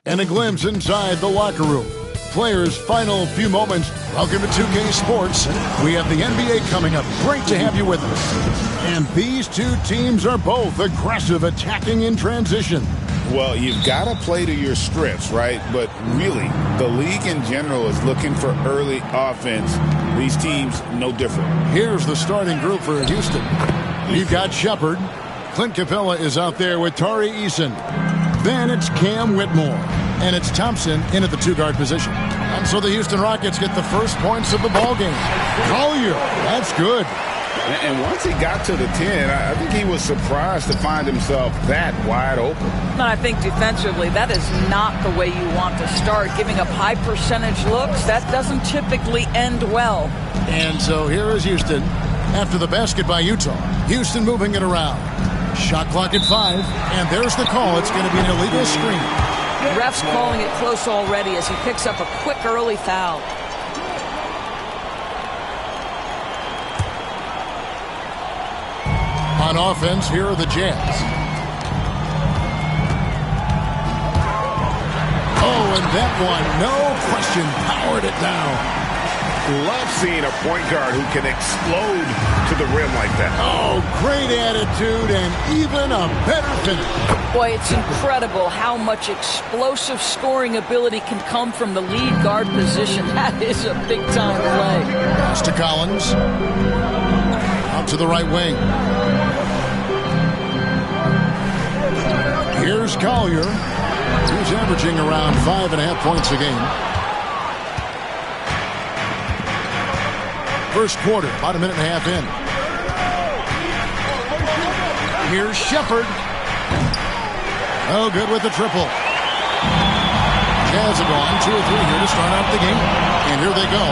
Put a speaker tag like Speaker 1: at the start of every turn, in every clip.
Speaker 1: and a glimpse inside the locker room. Players' final few moments. Welcome to 2K Sports. We have the NBA coming up. Great to have you with us. And these two teams are both aggressive, attacking in transition.
Speaker 2: Well, you've got to play to your strengths, right? But really, the league in general is looking for early offense. These teams, no different.
Speaker 1: Here's the starting group for Houston. You've got Shepard. Clint Capella is out there with Tari Eason. Then it's Cam Whitmore. And it's Thompson in at the two-guard position. And so the Houston Rockets get the first points of the ballgame. Collier, that's good.
Speaker 2: And once he got to the 10, I think he was surprised to find himself that wide open.
Speaker 3: And I think defensively, that is not the way you want to start. Giving up high percentage looks, that doesn't typically end well.
Speaker 1: And so here is Houston after the basket by Utah. Houston moving it around. Shot clock at 5, and there's the call. It's going to be an illegal screen.
Speaker 3: Ref's calling it close already as he picks up a quick early foul.
Speaker 1: On offense, here are the Jazz. Oh, and that one, no question, powered it down.
Speaker 2: Love seeing a point guard who can explode to the rim like that.
Speaker 1: Oh, great attitude and even a better finish.
Speaker 3: Boy, it's incredible how much explosive scoring ability can come from the lead guard position. That is a big-time play.
Speaker 1: Pass to Collins. Out to the right wing. Here's Collier. He's averaging around 5.5 points a game. First quarter, about a minute and a half in. Here's Shepard. Oh, good with the triple. Jazz have gone 2 or 3 here to start out the game. And here they go.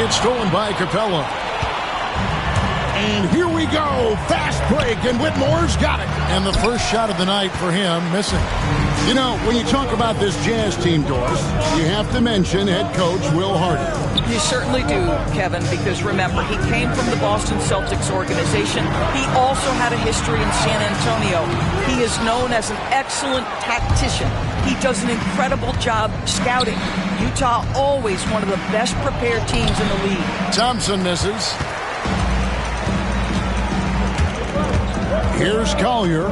Speaker 1: It's stolen by Capella. And here we go. Fast break, and Whitmore's got it. And the first shot of the night for him, missing. You know, when you talk about this Jazz team, Doris, you have to mention head coach Will Hardy.
Speaker 3: You certainly do, Kevin, because remember, he came from the Boston Celtics organization. He also had a history in San Antonio. He is known as an excellent tactician. He does an incredible job scouting. Utah always one of the best prepared teams in the league.
Speaker 1: Thompson misses. Here's Collier.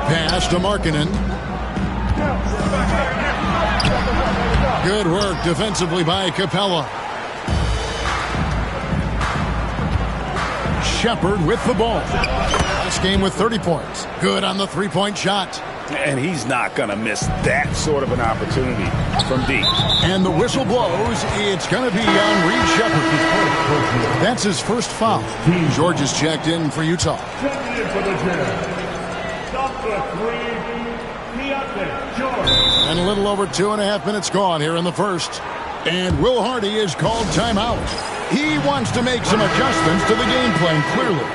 Speaker 1: Pass to Markkanen. Good work defensively by Capella. Shepard with the ball. This game with 30 points. Good on the three-point shot.
Speaker 2: And he's not going to miss that sort of an opportunity from deep.
Speaker 1: And the whistle blows. It's going to be on Reed Shepard. That's his first foul. George is checked in for Utah. And a little over 2.5 minutes gone here in the first. And Will Hardy is called timeout. He wants to make some adjustments to the game plan, clearly.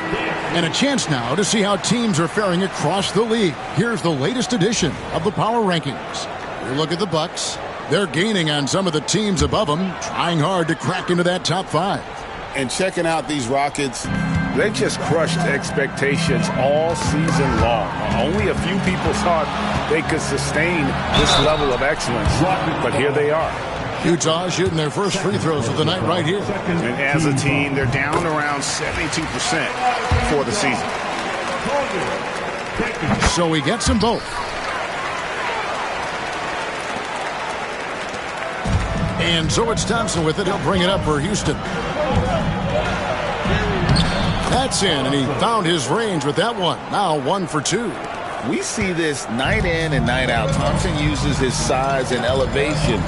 Speaker 1: And a chance now to see how teams are faring across the league. Here's the latest edition of the Power Rankings. We look at the Bucks. They're gaining on some of the teams above them, trying hard to crack into that top 5.
Speaker 2: And checking out these Rockets, they've just crushed expectations all season long. Only a few people thought they could sustain this level of excellence, but here they are.
Speaker 1: Utah shooting their first free throws of the night right here.
Speaker 2: And as a team, they're down around 72% for the season.
Speaker 1: So he gets them both. And so it's Thompson with it. He'll bring it up for Houston. That's in, and he found his range with that one. Now 1 for 2.
Speaker 4: We see this night in and night out. Thompson uses his size and elevation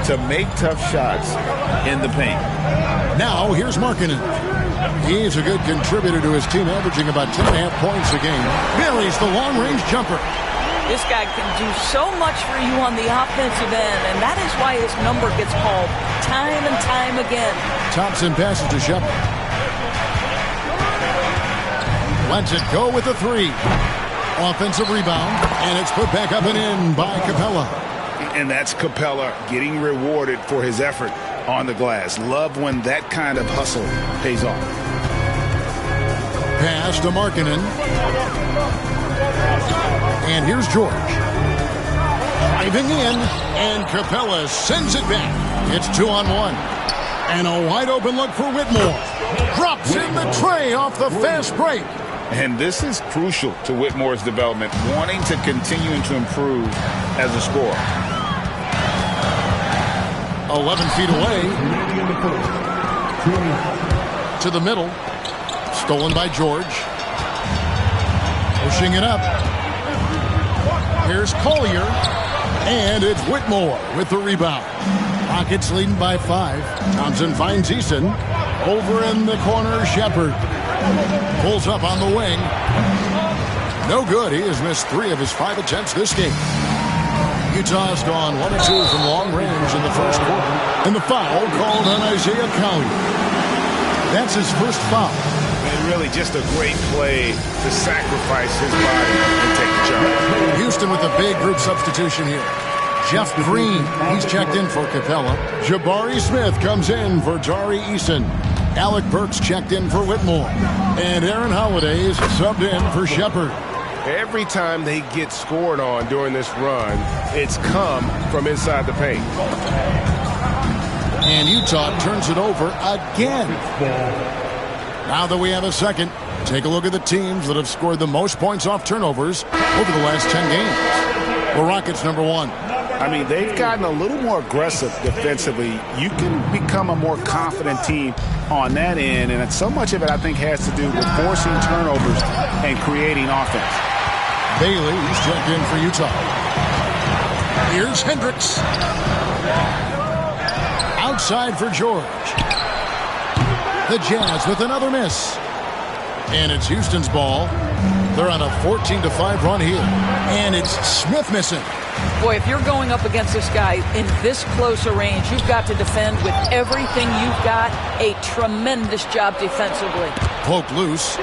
Speaker 4: to make tough shots in the paint.
Speaker 1: Now here's Markkanen. He's a good contributor to his team, averaging about 10.5 points a game. Buries the long-range jumper.
Speaker 3: This guy can do so much for you on the offensive end, and that is why his number gets called time and time again.
Speaker 1: Thompson passes to Shepard. Lets it go with the 3. Offensive rebound, and it's put back up and in by Capella.
Speaker 2: And that's Capella getting rewarded for his effort on the glass. Love when that kind of hustle pays off.
Speaker 1: pass to Markkanen. And here's George. Driving in, and Capella sends it back. It's 2-on-1. And a wide open look for Whitmore. Drops in the tray off the fast break.
Speaker 2: And this is crucial to Whitmore's development, wanting to continue to improve as a scorer.
Speaker 1: 11 feet away. To the middle. Stolen by George. Pushing it up. Here's Collier. And it's Whitmore with the rebound. Rockets leading by 5. Thompson finds Eason. Over in the corner, Shepard. Pulls up on the wing. No good. He has missed 3 of his 5 attempts this game. Utah's gone 1 of 2 from long range in the first quarter. And the foul called on Isaiah Collier. That's his first foul.
Speaker 2: And really just a great play to sacrifice his body and take the charge.
Speaker 1: Houston with a big group substitution here. Jeff Green, he's checked in for Capella. Jabari Smith comes in for Tari Eason. Alec Burks checked in for Whitmore. And Aaron Holiday's subbed in for Shepard.
Speaker 2: Every time they get scored on during this run, it's come from inside the paint.
Speaker 1: And Utah turns it over again. Now that we have a second, take a look at the teams that have scored the most points off turnovers over the last 10 games. The Rockets, number 1.
Speaker 2: I mean, they've gotten a little more aggressive defensively. You can become a more confident team on that end, and so much of it, I think, has to do with forcing turnovers and creating offense.
Speaker 1: Bailey, he's checked in for Utah. Here's Hendricks. Outside for George. The Jazz with another miss. And it's Houston's ball. They're on a 14-5 run here. And it's Smith missing.
Speaker 3: Boy, if you're going up against this guy in this close a range, you've got to defend with everything you've got. A tremendous job defensively.
Speaker 1: Poke loose.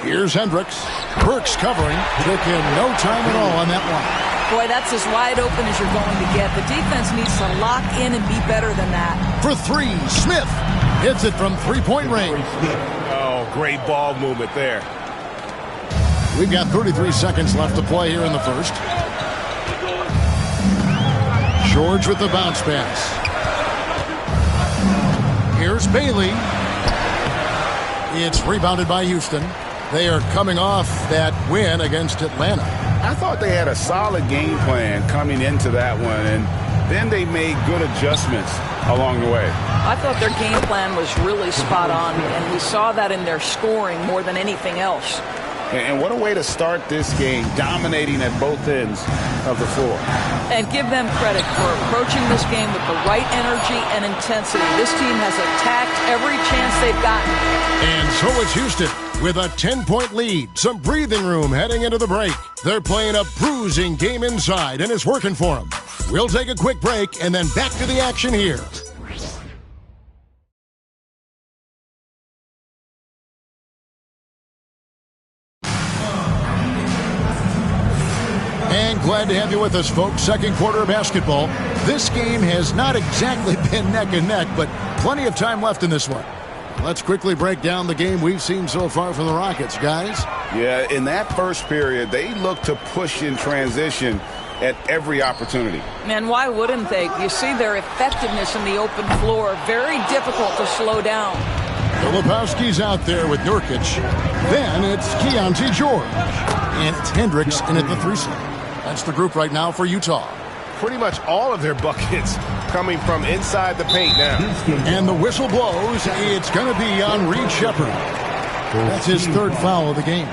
Speaker 1: Here's Hendricks. Burks covering. Took him no time at all on that one.
Speaker 3: Boy, that's as wide open as you're going to get. The defense needs to lock in and be better than that.
Speaker 1: For 3, Smith hits it from 3-point range.
Speaker 2: Oh, great ball movement there.
Speaker 1: We've got 33 seconds left to play here in the first. George with the bounce pass. Here's Bailey. It's rebounded by Houston. They are coming off that win against Atlanta.
Speaker 2: I thought they had a solid game plan coming into that one, and then they made good adjustments along the way.
Speaker 3: I thought their game plan was really spot on, and we saw that in their scoring more than anything else.
Speaker 2: And what a way to start this game, dominating at both ends of the floor.
Speaker 3: And give them credit for approaching this game with the right energy and intensity. This team has attacked every chance they've gotten.
Speaker 1: And so is Houston with a 10-point lead. Some breathing room heading into the break. They're playing a bruising game inside, and it's working for them. We'll take a quick break and then back to the action here. And glad to have you with us, folks. Second quarter of basketball. This game has not exactly been neck and neck, but plenty of time left in this one. Let's quickly break down the game we've seen so far from the Rockets, guys.
Speaker 2: Yeah, in that first period, they looked to push in transition at every opportunity.
Speaker 3: And why wouldn't they? You see their effectiveness in the open floor. Very difficult to slow down.
Speaker 1: Filipowski's out there with Nurkic. Then it's Keontae George. And it's Hendricks in at the 3 slot. That's the group right now for Utah.
Speaker 2: Pretty much all of their buckets coming from inside the paint now.
Speaker 1: And the whistle blows. It's going to be on Reed Shepard. That's his 3rd foul of the game.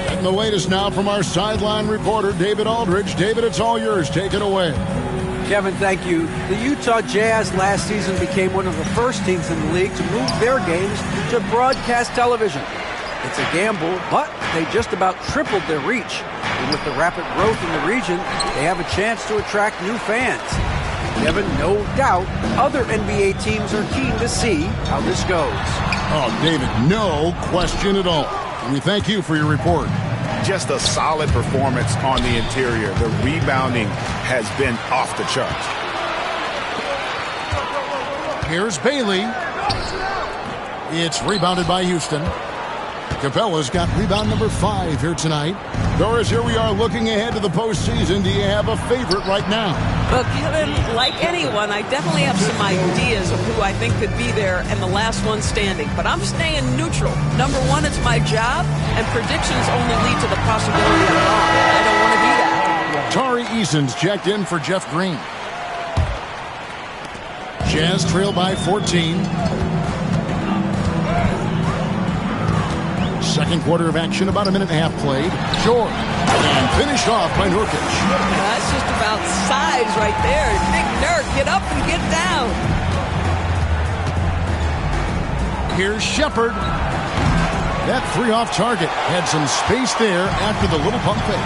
Speaker 1: And the latest now from our sideline reporter, David Aldridge. David, it's all yours. Take it away.
Speaker 5: Kevin, thank you. The Utah Jazz last season became one of the first teams in the league to move their games to broadcast television. It's a gamble, but they just about tripled their reach. And with the rapid growth in the region, they have a chance to attract new fans. Kevin, no doubt, other NBA teams are keen to see how this goes.
Speaker 1: Oh, David, no question at all. And we thank you for your report.
Speaker 2: Just a solid performance on the interior. The rebounding has been off the charts.
Speaker 1: Here's Bailey. It's rebounded by Houston. Capella's got rebound number 5 here tonight. Doris, here we are looking ahead to the postseason. Do you have a favorite right now?
Speaker 3: Well, Kevin, like anyone, I definitely have some ideas of who I think could be there and the last one standing. But I'm staying neutral. Number one, it's my job, and predictions only lead to the possibility of wrong. I don't want to do that.
Speaker 1: Tari Eason's checked in for Jeff Green. Jazz trail by 14. Second quarter of action, about a minute and a half played. George, and finished off by Nurkic.
Speaker 3: That's just about size right there. Big Nurk, get up and get down.
Speaker 1: Here's Shepard. That 3 off target. Had some space there after the little pump fake.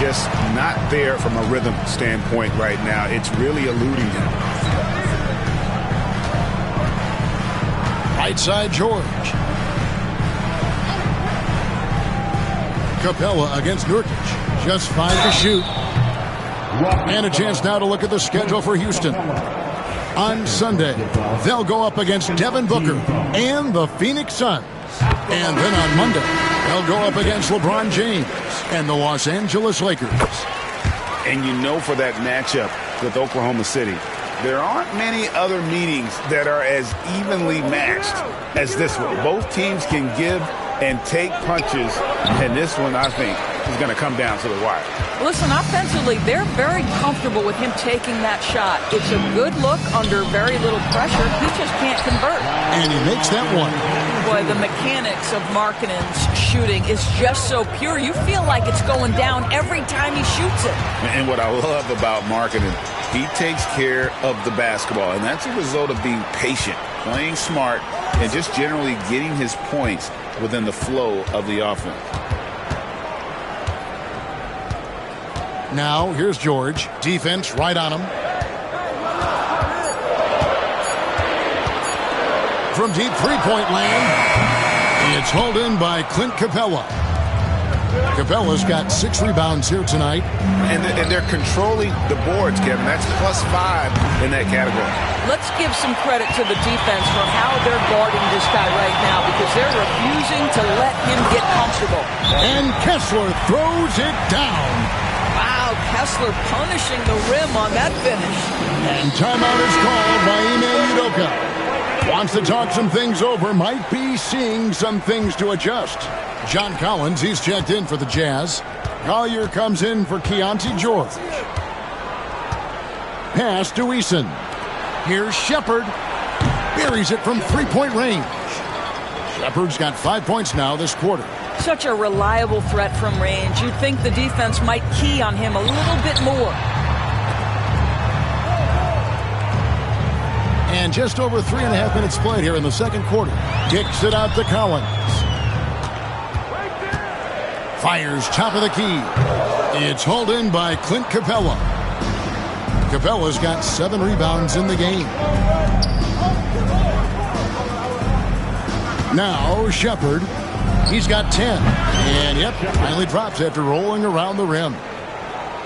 Speaker 2: Just not there from a rhythm standpoint right now. It's really eluding him.
Speaker 1: Right side, George. Capella against Nurkic. Just 5 to shoot. And a chance now to look at the schedule for Houston. On Sunday, they'll go up against Devin Booker and the Phoenix Suns. And then on Monday, they'll go up against LeBron James and the Los Angeles Lakers.
Speaker 2: And you know, for that matchup with Oklahoma City, there aren't many other meetings that are as evenly matched as this one. Both teams can give and take punches, and this one, I think, is going to come down to the wire.
Speaker 3: Listen, offensively, they're very comfortable with him taking that shot. It's a good look under very little pressure. He just can't convert.
Speaker 1: And he makes that one.
Speaker 3: Boy, the mechanics of Markkanen's shooting is just so pure. You feel like it's going down every time he shoots it.
Speaker 2: And what I love about Markkanen, he takes care of the basketball, and that's a result of being patient, playing smart, and just generally getting his points within the flow of the offense.
Speaker 1: Now, here's George. Defense right on him. From deep three-point land, it's hauled in by Clint Capella. Capella's got 6 rebounds here tonight.
Speaker 2: And they're controlling the boards, Kevin. That's +5 in that category.
Speaker 3: Let's give some credit to the defense for how they're guarding this guy right now, because they're refusing to let him get comfortable.
Speaker 1: And Kessler throws it down.
Speaker 3: Wow, Kessler punishing the rim on that finish.
Speaker 1: And timeout is called by Ime Udoka. Wants to talk some things over, might be seeing some things to adjust. John Collins, he's checked in for the Jazz. Collier comes in for Keontae George. Pass to Eason. Here's Shepard. Buries it from three-point range. Shepard's got 5 points now this quarter.
Speaker 3: Such a reliable threat from range. You'd think the defense might key on him a little bit more.
Speaker 1: And just over 3.5 minutes played here in the second quarter. Kicks it out to Collins. Fires top of the key. It's hauled in by Clint Capella. Capella's got 7 rebounds in the game. Now Shepard. He's got 10. And yep, finally drops after rolling around the rim.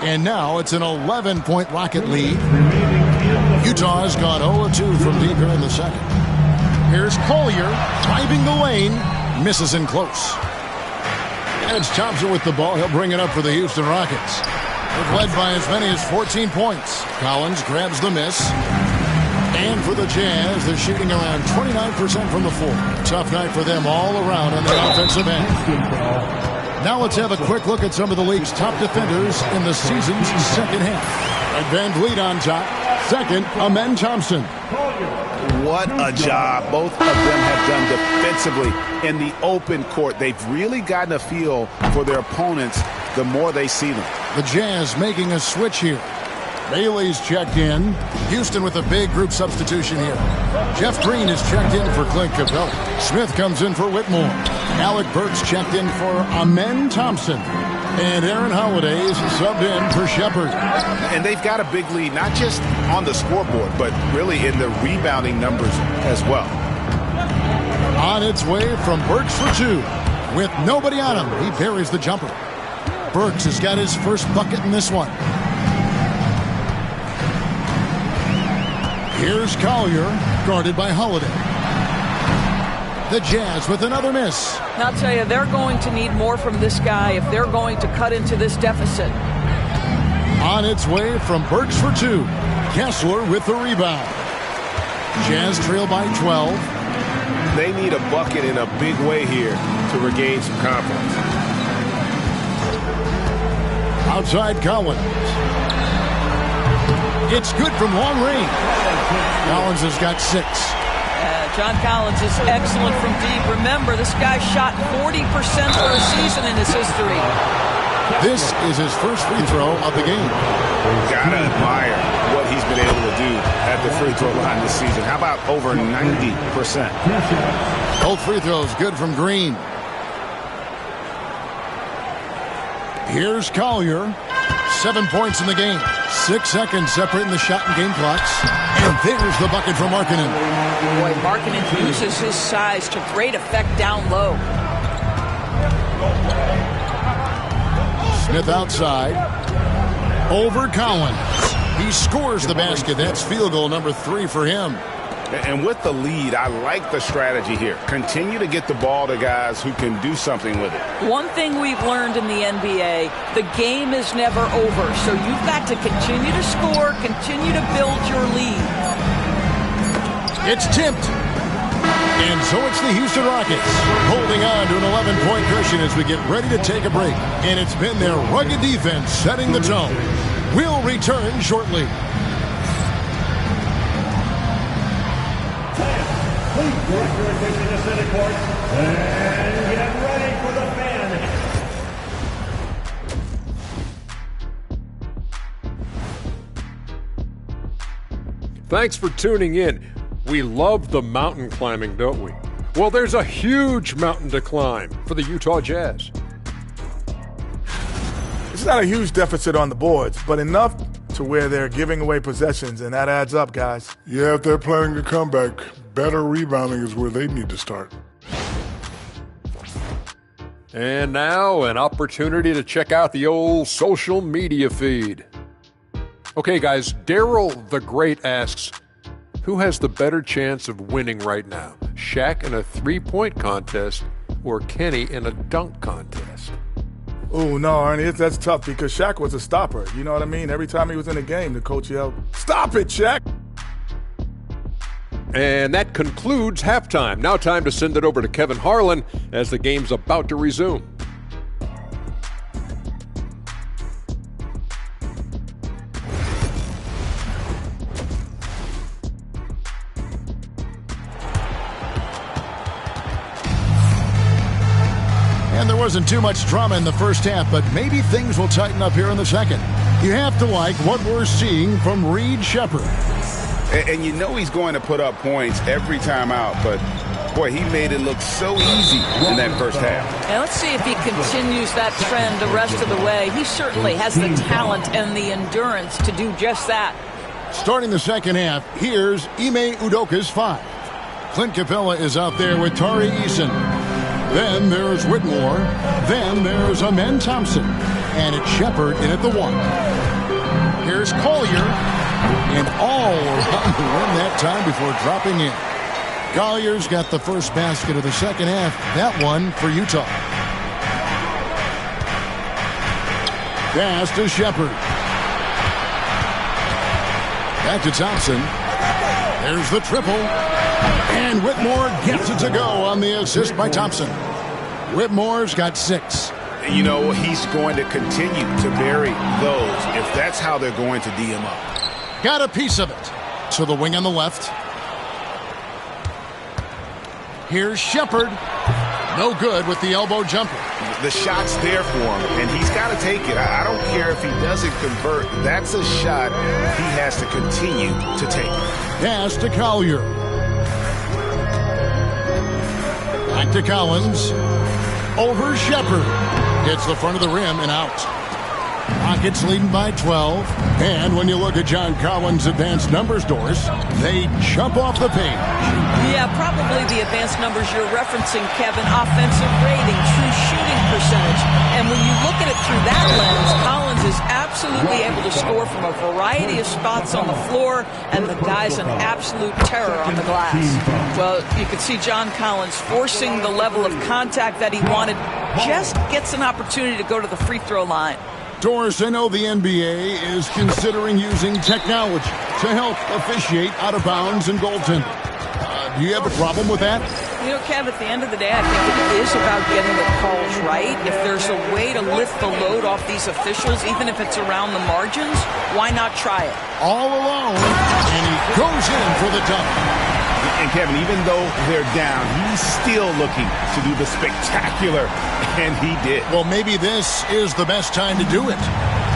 Speaker 1: And now it's an 11-point Rocket lead. Utah's gone 0-2 from deep here in the second. Here's Collier driving the lane. Misses in close. And it's Thompson with the ball. He'll bring it up for the Houston Rockets. They've led by as many as 14 points. Collins grabs the miss. And for the Jazz, they're shooting around 29% from the floor. Tough night for them all around on the offensive end. Now let's have a quick look at some of the league's top defenders in the season's second half. Red Van Vliet on top. Second, Amen Thompson.
Speaker 2: What a job both of them have done defensively in the open court. They've really gotten a feel for their opponents the more they see them.
Speaker 1: The Jazz making a switch here. Bailey's checked in. Houston with a big group substitution here. Jeff Green is checked in for Clint Capella. Smith comes in for Whitmore. Alec Burks checked in for Amen Thompson. And Aaron Holiday is subbed in for Shepard.
Speaker 2: And they've got a big lead, not just on the scoreboard, but really in the rebounding numbers as well.
Speaker 1: On its way from Burks for 2. With nobody on him, he buries the jumper. Burks has got his first bucket in this one. Here's Collier, guarded by Holiday. The Jazz with another miss.
Speaker 3: Now, I'll tell you, they're going to need more from this guy if they're going to cut into this deficit.
Speaker 1: On its way from Burks for two. Kessler with the rebound. Jazz trail by 12.
Speaker 2: They need a bucket in a big way here to regain some confidence.
Speaker 1: Outside Collins. It's good from long range. Collins has got 6.
Speaker 3: John Collins is excellent from deep. Remember, this guy shot 40% for a season in his history.
Speaker 1: This is his first free throw of the game.
Speaker 2: Gotta admire what he's been able to do at the free throw line this season. How about over 90%?
Speaker 1: Both free throws good from Green. Here's Collier. 7 points in the game. 6 seconds separating the shot and game clocks. And there's the bucket from Markkanen.
Speaker 3: Boy, Markkanen uses his size to great effect down low.
Speaker 1: Smith outside. Over Collins. He scores the basket. That's field goal number 3 for him.
Speaker 2: And with the lead, I like the strategy here. Continue to get the ball to guys who can do something with it.
Speaker 3: One thing we've learned in the NBA, the game is never over. So you've got to continue to score, continue to build your lead.
Speaker 1: It's tipped. And so it's the Houston Rockets holding on to an 11-point cushion as we get ready to take a break. And it's been their rugged defense setting the tone. We'll return shortly.
Speaker 6: Please direct your attention to center court and get ready for the fan.
Speaker 7: Thanks for tuning in. We love the mountain climbing, don't we? Well, there's a huge mountain to climb for the Utah Jazz.
Speaker 8: It's not a huge deficit on the boards, but enough to where they're giving away possessions, and that adds up, guys.
Speaker 9: Yeah, if they're planning a comeback, better rebounding is where they need to start.
Speaker 7: And now, an opportunity to check out the old social media feed. Okay, guys, Daryl the Great asks, who has the better chance of winning right now? Shaq in a three-point contest or Kenny in a dunk contest?
Speaker 8: Oh, no, Ernie, that's tough because Shaq was a stopper. You know what I mean? Every time he was in the game, the coach yelled, "Stop it, Shaq!"
Speaker 7: And that concludes halftime. Now time to send it over to Kevin Harlan as the game's about to resume.
Speaker 1: And there wasn't too much drama in the first half, but maybe things will tighten up here in the second. You have to like what we're seeing from Reed Sheppard.
Speaker 2: And you know he's going to put up points every time out, but boy, he made it look so easy in that first half.
Speaker 3: Now let's see if he continues that trend the rest of the way. He certainly has the talent and the endurance to do just that.
Speaker 1: Starting the second half, here's Ime Udoka's 5. Clint Capella is out there with Tari Eason. Then there's Whitmore. Then there's Amen Thompson. And it's Sheppard in at the 1. Here's Collier. And all around the rim that time before dropping in. Collier's got the first basket of the second half. That one for Utah. Pass to Sheppard. Back to Thompson. There's the triple. And Whitmore gets it to go on the assist by Thompson. Whitmore's got 6.
Speaker 2: You know, he's going to continue to bury those if that's how they're going to D him up.
Speaker 1: Got a piece of it. To the wing on the left. Here's Sheppard. No good with the elbow jumper.
Speaker 2: The shot's there for him, and he's got to take it. I don't care if he doesn't convert. That's a shot he has to continue to take.
Speaker 1: Pass to Collier. Back to Collins. Over Sheppard. Hits the front of the rim and out. Rockets leading by 12. And when you look at John Collins' advanced numbers, Doris, they jump off the page.
Speaker 3: Yeah, probably the advanced numbers you're referencing, Kevin. Offensive rating, true shooting percentage. And when you look at it through that lens, Collins is absolutely able to score from a variety of spots on the floor, and the guy's an absolute terror on the glass. Well, you can see John Collins forcing the level of contact that he wanted, just gets an opportunity to go to the free throw line.
Speaker 1: Doris, I know the NBA is considering using technology to help officiate out of bounds and goaltending. Do you have a problem with that?
Speaker 3: You know, Kev, at the end of the day, I think it is about getting the calls right. If there's a way to lift the load off these officials, even if it's around the margins, why not try it?
Speaker 1: All alone, and he goes in for the dunk.
Speaker 2: And Kevin, even though they're down, he's still looking to do the spectacular, and he did.
Speaker 1: Well, maybe this is the best time to do it.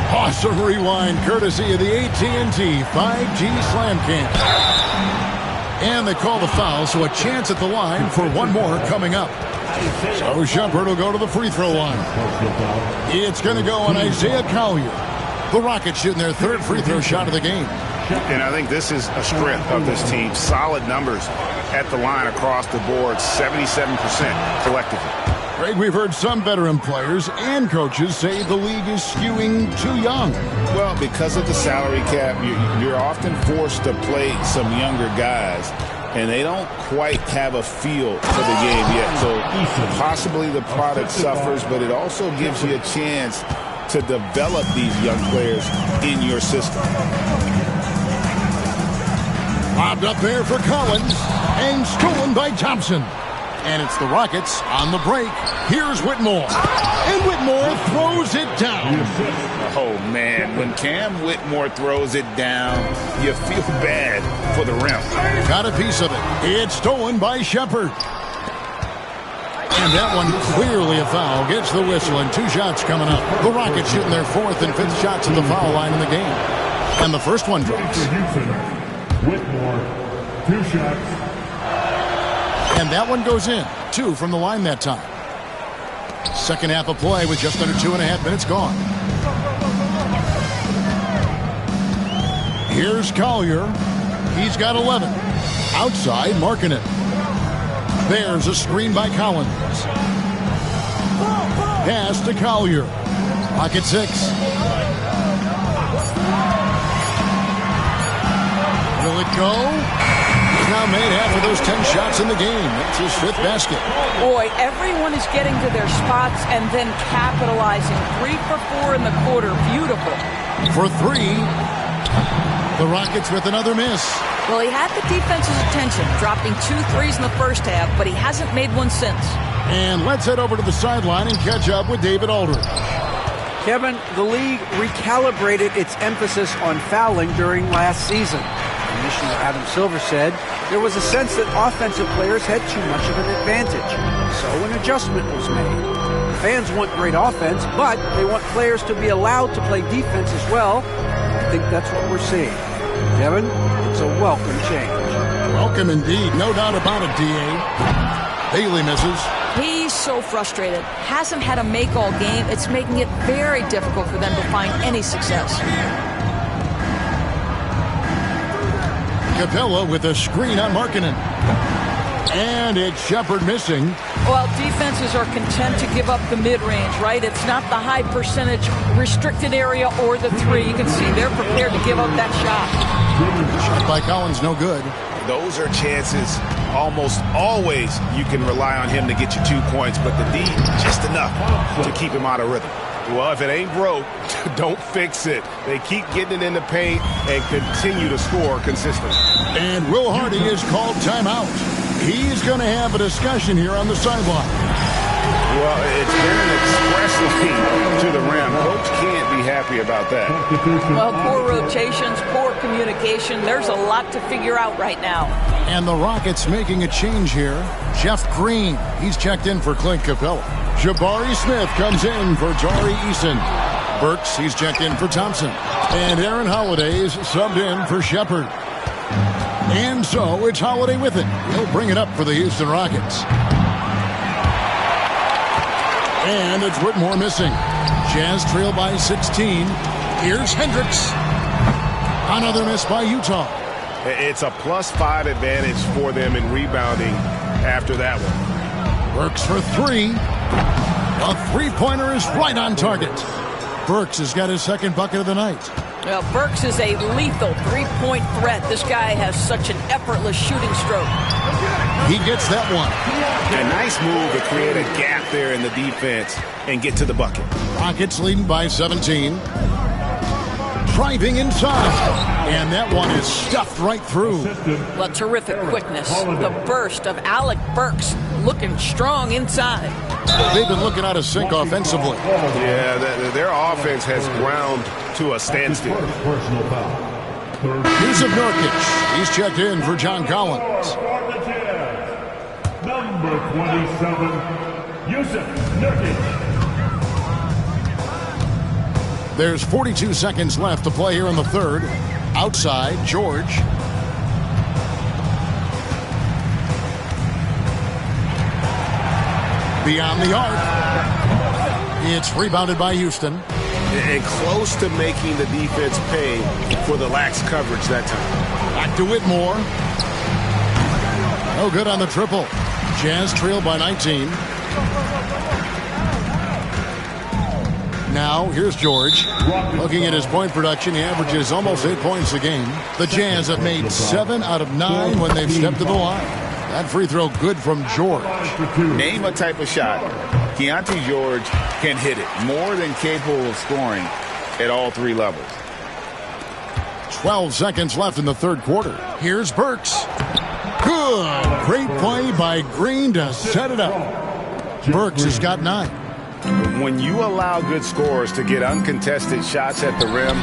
Speaker 1: Awesome rewind, courtesy of the AT&T 5G Slam Cam. And they call the foul, so a chance at the line for one more coming up. So Shepard will go to the free throw line. It's going to go on Isaiah Collier. The Rockets shooting their third free throw shot of the game.
Speaker 2: And I think this is a strength of this team. Solid numbers at the line across the board, 77% collectively.
Speaker 1: Greg, we've heard some veteran players and coaches say the league is skewing too young.
Speaker 4: Well, because of the salary cap, you're often forced to play some younger guys, and they don't quite have a feel for the game yet. So possibly the product suffers, but it also gives you a chance to develop these young players in your system.
Speaker 1: Lobbed up there for Collins and stolen by Thompson. And it's the Rockets on the break. Here's Whitmore. And Whitmore throws it down.
Speaker 4: Oh, man. When Cam Whitmore throws it down, you feel bad for the rim.
Speaker 1: Got a piece of it. It's stolen by Shepard. And that one clearly a foul. Gets the whistle, and two shots coming up. The Rockets shooting their fourth and fifth shots at the foul line in the game. And the first one drops.
Speaker 6: Whitmore, 2 shots.
Speaker 1: And that one goes in. 2 from the line that time. Second half of play with just under 2.5 minutes gone. Here's Collier. He's got 11. Outside, marking it. There's a screen by Collins. Pass to Collier. Rocket 6. Will it go? He's now made half of those 10 shots in the game. That's his 5th basket.
Speaker 3: Boy, everyone is getting to their spots and then capitalizing. 3 for 4 in the quarter. Beautiful.
Speaker 1: For 3, the Rockets with another miss.
Speaker 3: Well, he had the defense's attention, dropping 2 threes in the first half, but he hasn't made one since.
Speaker 1: And let's head over to the sideline and catch up with David Aldridge.
Speaker 5: Kevin, the league recalibrated its emphasis on fouling during last season. Commissioner Adam Silver said there was a sense that offensive players had too much of an advantage. So an adjustment was made. Fans want great offense, but they want players to be allowed to play defense as well. I think that's what we're seeing. Kevin, it's a welcome change.
Speaker 1: Welcome indeed. No doubt about it, D.A. Bailey misses.
Speaker 3: He's so frustrated. Hasn't had a make-all game. It's making it very difficult for them to find any success.
Speaker 1: Capella with a screen on Markkanen. And it's Shepard missing.
Speaker 3: Well, defenses are content to give up the mid-range, right? It's not the high percentage restricted area or the 3. You can see they're prepared to give up that shot.
Speaker 1: Shot by Collins, no good.
Speaker 2: Those are chances almost always you can rely on him to get you 2 points, but the D, just enough to keep him out of rhythm. Well, if it ain't broke, don't fix it. They keep getting it in the paint and continue to score consistently.
Speaker 1: And Will Hardy is called timeout. He's going to have a discussion here on the sideline.
Speaker 2: Well, it's been an express lane to the rim. Coach can't be happy about that.
Speaker 3: Well, poor rotations, poor communication. There's a lot to figure out right now.
Speaker 1: And the Rockets making a change here. Jeff Green, he's checked in for Clint Capella. Jabari Smith comes in for Tari Eason. Burks, he's checked in for Thompson. And Aaron Holiday's subbed in for Shepard. And so it's Holiday with it. He'll bring it up for the Houston Rockets. And it's Whitmore missing. Jazz trail by 16. Here's Hendricks. Another miss by Utah.
Speaker 2: It's a +5 advantage for them in rebounding after that one.
Speaker 1: Burks for three. A three-pointer is right on target. Burks has got his second bucket of the night.
Speaker 3: Well, Burks is a lethal three-point threat. This guy has such an effortless shooting stroke.
Speaker 1: He gets that one.
Speaker 2: A nice move to create a gap there in the defense and get to the bucket.
Speaker 1: Rockets leading by 17. Driving inside. And that one is stuffed right through.
Speaker 3: Well, terrific quickness. The burst of Alec Burks looking strong inside.
Speaker 1: They've been looking out of sync offensively.
Speaker 2: Yeah, their offense has ground to a standstill.
Speaker 1: Here's of Nurkic. He's checked in for John Collins.
Speaker 6: Number 27, Jusuf Nurkic.
Speaker 1: There's 42 seconds left to play here in the third. Outside, George. Beyond the arc. It's rebounded by Houston.
Speaker 2: And close to making the defense pay for the lax coverage that time.
Speaker 1: Back to Whitmore. No good on the triple. Jazz trail by 19. Now, here's George. Looking at his point production, he averages almost 8 points a game. The Jazz have made 7 out of 9 when they've stepped to the line. That free throw good from George.
Speaker 4: Name a type of shot. Keontae George can hit it. More than capable of scoring at all three levels.
Speaker 1: 12 seconds left in the third quarter. Here's Burks. Good. Great play by Green to set it up. Burks has got 9.
Speaker 2: When you allow good scorers to get uncontested shots at the rim,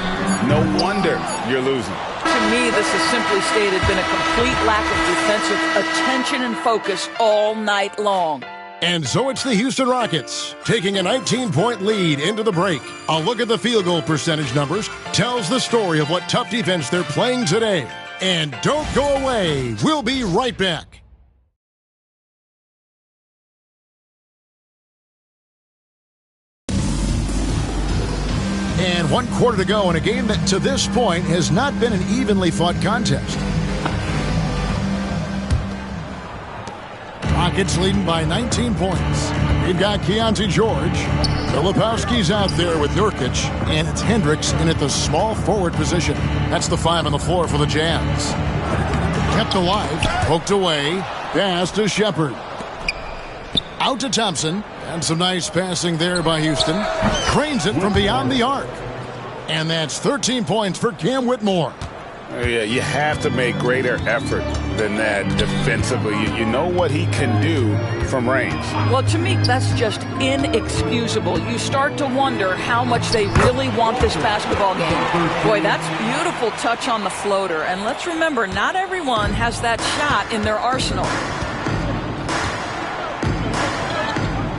Speaker 2: no wonder you're losing.
Speaker 3: To me, this has simply stated been a complete lack of defensive attention and focus all night long.
Speaker 1: And so it's the Houston Rockets taking a 19-point lead into the break. A look at the field goal percentage numbers tells the story of what tough defense they're playing today. And don't go away. We'll be right back. And 1 quarter to go in a game that to this point has not been an evenly fought contest. Rockets leading by 19 points. We've got Keontae George. Filipowski's out there with Nurkic, and it's Hendricks in at the small forward position. That's the 5 on the floor for the Jazz. Kept alive, poked away, pass to Shepard. Out to Thompson, and some nice passing there by Houston. Cranes it from beyond the arc. And that's 13 points for Cam Whitmore.
Speaker 2: Yeah, you have to make greater effort than that defensively. You know what he can do from range.
Speaker 3: Well, to me, that's just inexcusable. You start to wonder how much they really want this basketball game. Boy, that's beautiful touch on the floater. And let's remember, not everyone has that shot in their arsenal.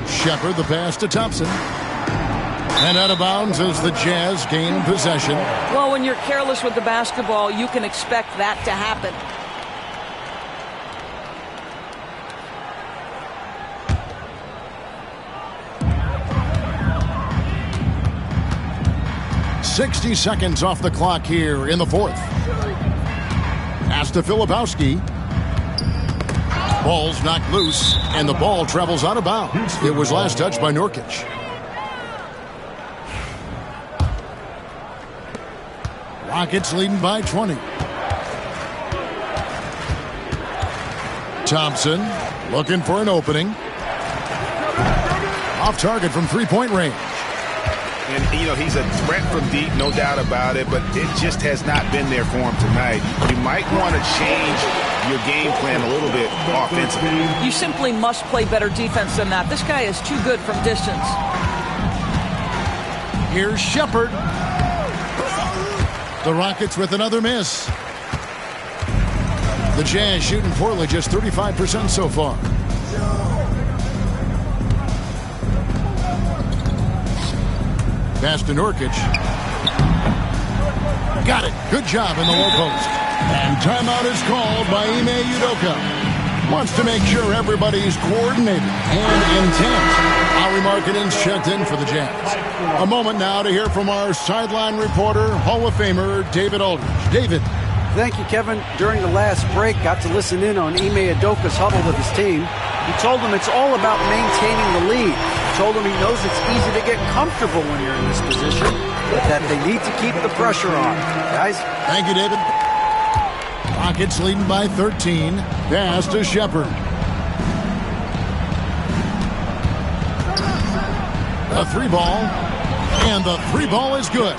Speaker 1: Shepard, the pass to Thompson. And out of bounds as the Jazz gain possession.
Speaker 3: Well, when you're careless with the basketball, you can expect that to happen.
Speaker 1: .60 seconds off the clock here in the fourth. Pass to Filipowski. Ball's knocked loose, and the ball travels out of bounds. It was last touched by Nurkic. Rockets leading by 20. Thompson looking for an opening. Off target from three-point range.
Speaker 2: And, you know, he's a threat from deep, no doubt about it, but it just has not been there for him tonight. You might want to change your game plan a little bit offensively.
Speaker 3: You simply must play better defense than that. This guy is too good from distance.
Speaker 1: Here's Shepard. The Rockets with another miss. The Jazz shooting poorly, just 35% so far. Pass to Nurkic. Got it. Good job in the low post. And timeout is called by Ime Udoka. wants to make sure everybody's coordinated and intent. Lauri Markkanen's checked in for the Jazz. A moment now to hear from our sideline reporter, Hall of Famer David Aldridge. David.
Speaker 5: Thank you, Kevin. During the last break, got to listen in on Ime Udoka's huddle with his team. He told them it's all about maintaining the lead. He told them he knows it's easy to get comfortable when you're in this position, but that they need to keep the pressure on. Guys?
Speaker 1: Thank you, David. Rockets leading by 13. Pass to Shepherd. A three ball. And the three ball is good.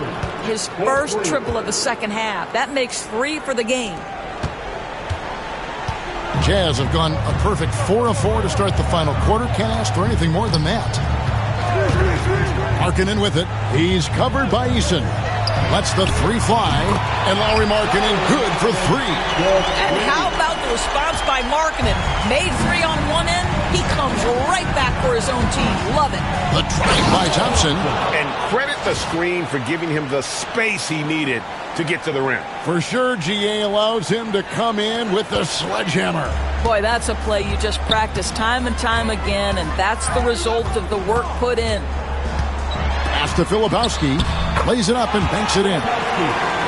Speaker 3: His first triple of the second half. That makes 3 for the game.
Speaker 1: Jazz have gone a perfect 4 of 4 to start the final quarter. Can't ask for anything more than that. Markkanen with it. He's covered by Eason. Lets the three fly. And Lauri Markkanen good for 3.
Speaker 3: And how about the response by Markkanen? Made 3 on one end. He comes right back for his own team. Love it.
Speaker 1: The drive by Thompson.
Speaker 2: And credit the screen for giving him the space he needed to get to the rim.
Speaker 1: For sure, GA allows him to come in with the sledgehammer.
Speaker 3: Boy, that's a play you just practice time and time again, and that's the result of the work put in.
Speaker 1: Pass to Filipowski. Lays it up and banks it in.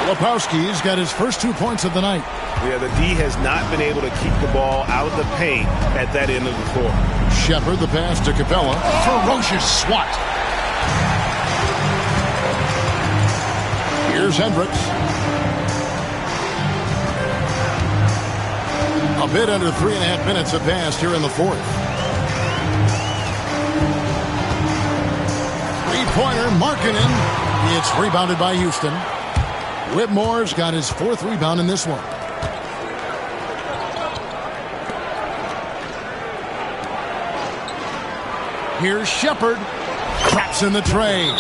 Speaker 1: Filipowski's got his first 2 points of the night.
Speaker 2: Yeah, the D has not been able to keep the ball out of the paint at that end of the floor.
Speaker 1: Shepherd, the pass to Capella. Ferocious swat. Here's Hendricks. A bit under 3.5 minutes have passed here in the fourth. Three-pointer, Markkanen. It's rebounded by Houston. Whitmore's got his 4th rebound in this one. Here's Shepherd. Traps in the tray.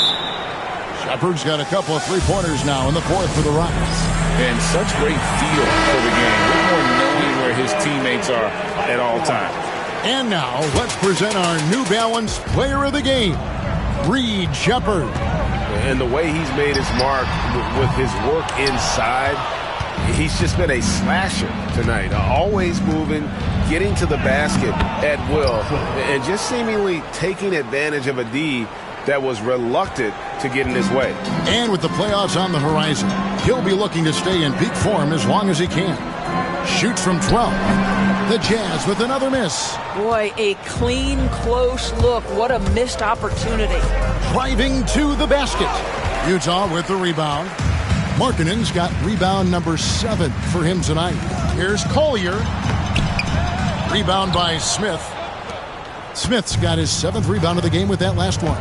Speaker 1: Shepherd's got a couple of three-pointers now in the fourth for the Rockets.
Speaker 4: And such great feel for the game. Whitmore knowing where his teammates are at all times.
Speaker 1: And now, let's present our New Balance Player of the Game, Reed Shepherd.
Speaker 2: And the way he's made his mark with his work inside, he's just been a slasher tonight. Always moving, getting to the basket at will, and just seemingly taking advantage of a D that was reluctant to get in his way.
Speaker 1: And with the playoffs on the horizon, he'll be looking to stay in peak form as long as he can. Shoots from 12. The Jazz with another miss.
Speaker 3: Boy, a clean, close look. What a missed opportunity.
Speaker 1: Driving to the basket. Utah with the rebound. Markkanen's got rebound number 7 for him tonight. Here's Collier. Rebound by Smith. Smith's got his 7th rebound of the game with that last one.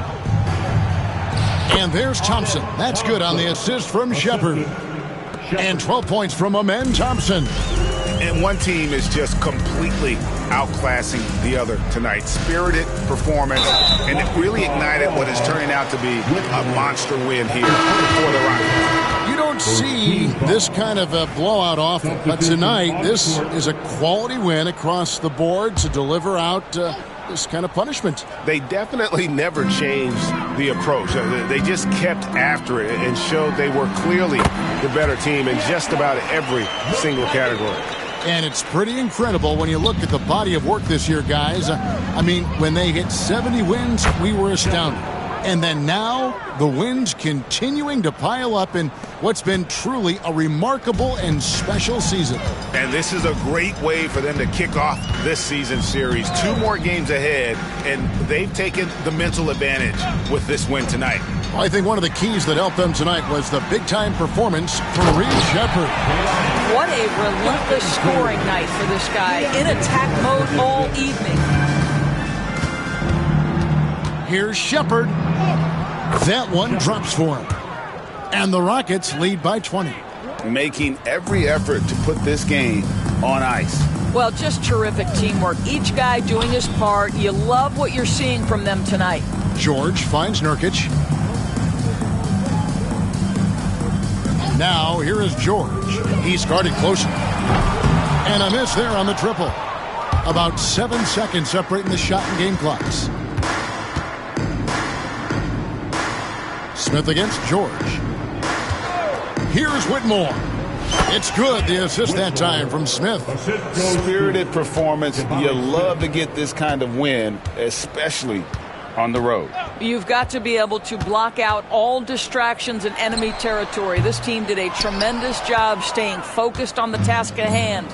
Speaker 1: And there's Thompson. That's good on the assist from Shepherd. And 12 points from Amen Thompson.
Speaker 4: And one team is just completely outclassing the other tonight. Spirited performance, and it really ignited what is turning out to be a monster win here for the Rockets.
Speaker 1: You don't see this kind of a blowout often, but tonight this is a quality win across the board to deliver out this kind of punishment.
Speaker 2: They definitely never changed the approach. They just kept after it and showed they were clearly the better team in just about every single category.
Speaker 1: And it's pretty incredible when you look at the body of work this year, guys. I mean, when they hit 70 wins, we were astounded. And then now, the wins continuing to pile up in what's been truly a remarkable and special season.
Speaker 4: And this is a great way for them to kick off this season series. 2 more games ahead, and they've taken the mental advantage with this win tonight.
Speaker 1: I think one of the keys that helped them tonight was the big-time performance from Reed Shepherd.
Speaker 3: What a relentless scoring night for this guy. In attack mode all evening.
Speaker 1: Here's Shepherd. That one drops for him. And the Rockets lead by 20.
Speaker 4: Making every effort to put this game on ice.
Speaker 3: Well, just terrific teamwork. Each guy doing his part. You love what you're seeing from them tonight.
Speaker 1: George finds Nurkic. Now, here is George. He's guarded closely. And a miss there on the triple. About 7 seconds separating the shot and game clocks. Smith against George. Here's Whitmore. It's good, the assist that time from Smith.
Speaker 4: Spirited performance. You love to get this kind of win, especially on the road.
Speaker 3: You've got to be able to block out all distractions in enemy territory. This team did a tremendous job staying focused on the task at hand.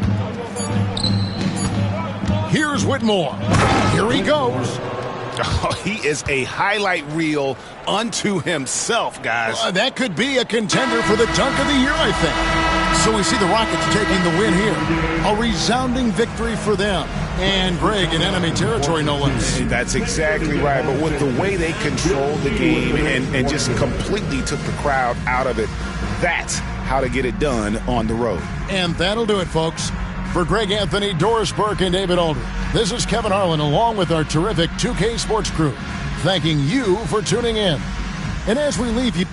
Speaker 1: Here's Whitmore. Here he goes.
Speaker 4: Oh, he is a highlight reel unto himself, guys.
Speaker 1: That could be a contender for the dunk of the year, I think. So we see the Rockets taking the win here. A resounding victory for them. And Greg in enemy territory, no less.
Speaker 4: That's exactly right. But with the way they controlled the game and just completely took the crowd out of it, that's how to get it done on the road.
Speaker 1: And that'll do it, folks. For Greg Anthony, Doris Burke, and David Aldridge, this is Kevin Harlan along with our terrific 2K Sports crew, thanking you for tuning in. And as we leave you...